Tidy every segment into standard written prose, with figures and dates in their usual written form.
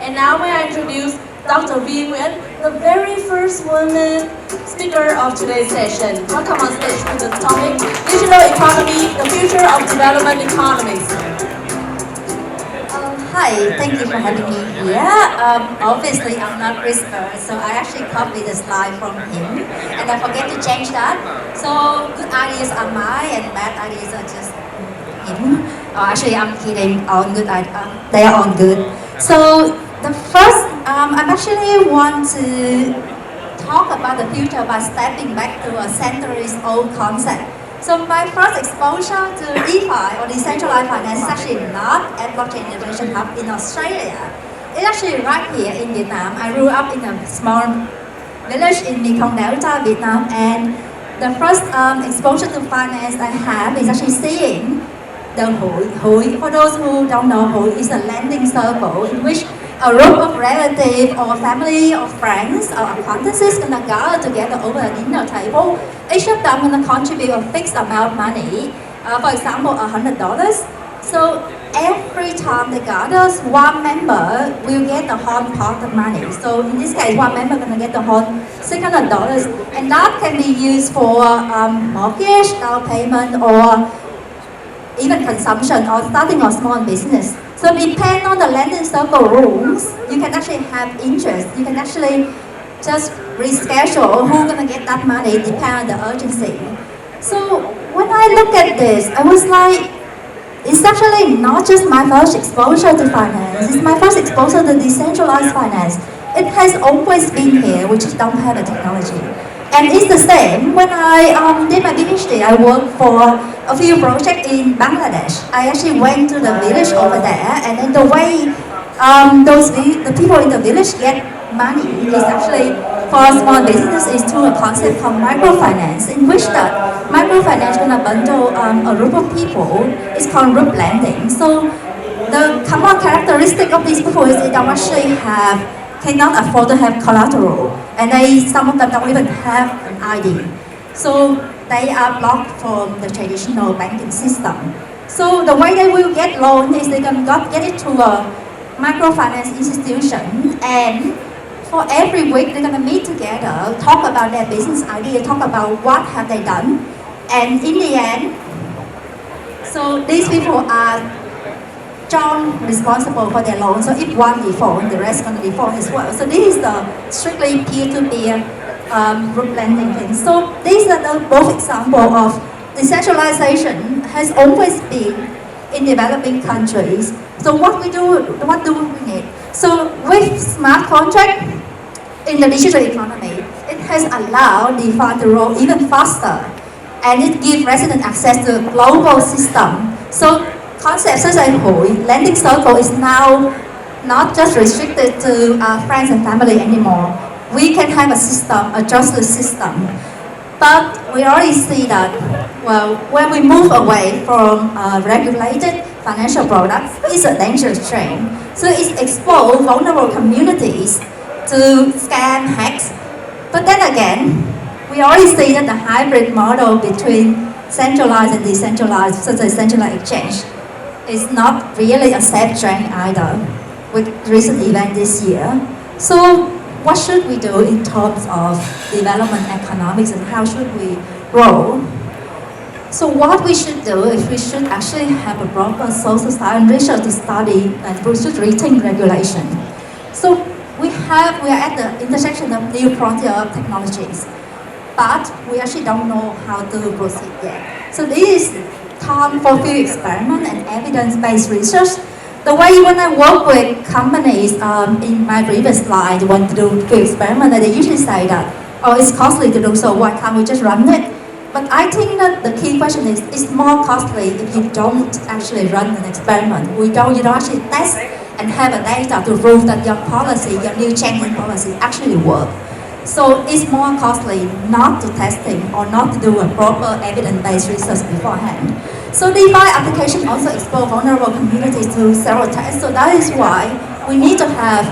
And now may I introduce Dr. Nguyen, the very first woman speaker of today's session. Welcome on stage with the topic, Digital Economy, the Future of Development Economies. Hi, thank you for having me here. Obviously, I'm not CRISPR, so I actually copied the slide from him, and I forget to change that. So good ideas are mine, and bad ideas are just him. Actually, I'm kidding. All good, they are all good. So the first, I actually want to talk about the future by stepping back to a centuries-old concept. So my first exposure to DeFi or decentralized finance is actually not at Blockchain Innovation Hub in Australia. It's actually right here in Vietnam. I grew up in a small village in Mekong Delta, Vietnam, and the first exposure to finance I have is actually seeing the Hui. For those who don't know, Hui is a lending circle in which a group of relatives or family or friends or acquaintances gonna gather together over a dinner table. Each of them gonna contribute a fixed amount of money, for example, $100. So every time they gather, one member will get the whole pot of money. So in this case, one member gonna get the whole $600, and that can be used for mortgage, down payment, or even consumption or starting a small business. So depending on the lending circle rules, you can actually have interest. You can actually just reschedule who's gonna get that money depending on the urgency. So when I look at this, I was like, it's actually not just my first exposure to finance, it's my first exposure to decentralized finance. It has always been here, we just don't have the technology. And it's the same, when I did my PhD, I worked for a few projects in Bangladesh. I actually went to the village over there, and then the way the people in the village get money is actually, for small business, is through a concept called microfinance, in which the microfinance is going to bundle a group of people. It's called group lending. So the common characteristic of these people is they don't actually cannot afford to have collateral, and some of them don't even have an ID. So they are blocked from the traditional banking system. So the way they will get loan is they can get it to a microfinance institution, and for every week they're gonna meet together, talk about their business idea, talk about what have they done, and in the end, so these people are John responsible for their loan. So if one default, the rest gonna default as well. So this is the strictly peer-to-peer group lending thing. So these are the both examples of decentralization has always been in developing countries. So what do we need? So with smart contract in the digital economy, it has allowed DeFi to grow even faster, and it gives resident access to a global system. So concepts such as Hui, lending circle is now not just restricted to friends and family anymore. We can have a system, a justice system. But we already see that, well, when we move away from regulated financial products, it's a dangerous trend. So it's exposed vulnerable communities to scam, hacks. But then again, we already see that the hybrid model between centralized and decentralized, such as centralized exchange, is not really a safe trend either with recent event this year. So what should we do in terms of development economics, and how should we grow? So what we should do is we should actually have a proper social science research to study, and we should rethink regulation. So we are at the intersection of new frontier of technologies, but we actually don't know how to proceed yet. So this is time for field experiment and evidence-based research. The way when I work with companies in my previous slide, when to do field experiment, they usually say that, oh, it's costly to do so, why can't we just run it? But I think that the key question is, it's more costly if you don't actually run an experiment. You don't actually test and have a data to prove that your policy, your new change in policy actually work. So it's more costly not to testing or not to do a proper evidence-based research beforehand. So DeFi application also expose vulnerable communities to several tests. So that is why we need to have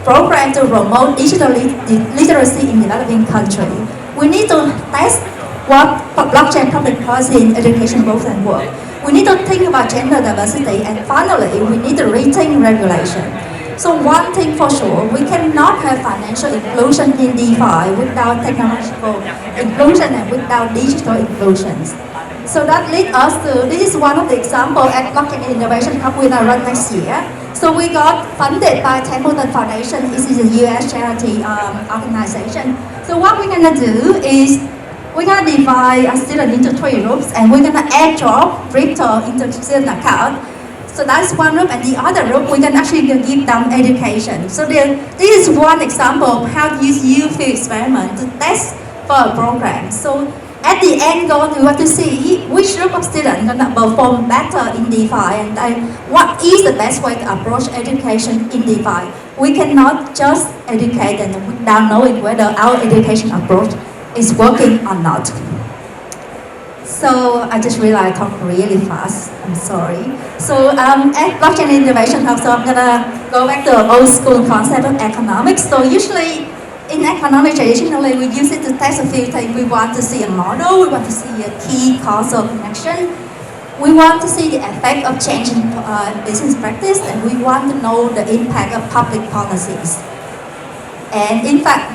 programs to promote digital literacy in developing countries. We need to test what blockchain public policy in education both and work. We need to think about gender diversity, and finally, we need to rethink regulation. So one thing for sure, we cannot have financial inclusion in DeFi without technological inclusion and without digital inclusions. So that leads us to, this is one of the examples at Blockchain Innovation Hub we're gonna run next year. So we got funded by Templeton Foundation. This is a US charity organization. So what we're gonna do is we're gonna divide a student into 3 groups and we're gonna airdrop crypto into student account. So that's one group, and the other group we can actually give them education. So this is one example of how to use UFIeld experiment to test for a program. So at the end goal, we want to see which group of students gonna perform better in DeFi and what is the best way to approach education in DeFi. We cannot just educate them without knowing whether our education approach is working or not. So I just realized I talk really fast. I'm sorry. So at Blockchain Innovation Hub, so I'm gonna go back to the old school concept of economics. So usually in economics, traditionally we use it to test a few things. We want to see a model, we want to see a key causal connection, we want to see the effect of changing business practice, and we want to know the impact of public policies. And in fact,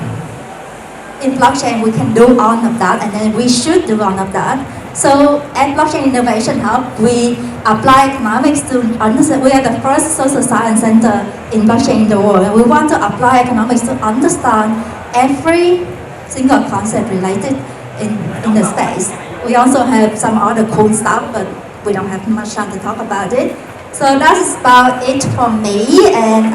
in blockchain we can do all of that, and then we should do all of that. So at Blockchain Innovation Hub, we apply economics to understand. We are the first social science center in blockchain in the world, and we want to apply economics to understand every single concept related in the space. We also have some other cool stuff, but we don't have much time to talk about it. So that's about it from me. And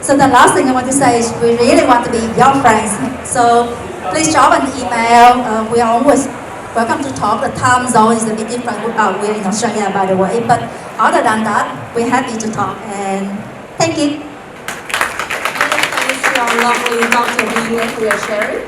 so the last thing I want to say is we really want to be your friends. So please drop an email. We are always welcome to talk. The time zone is a bit different. We're in Australia, by the way. But other than that, we're happy to talk. And thank you. Thanks to our lovely Dr. Nguyen for your sharing.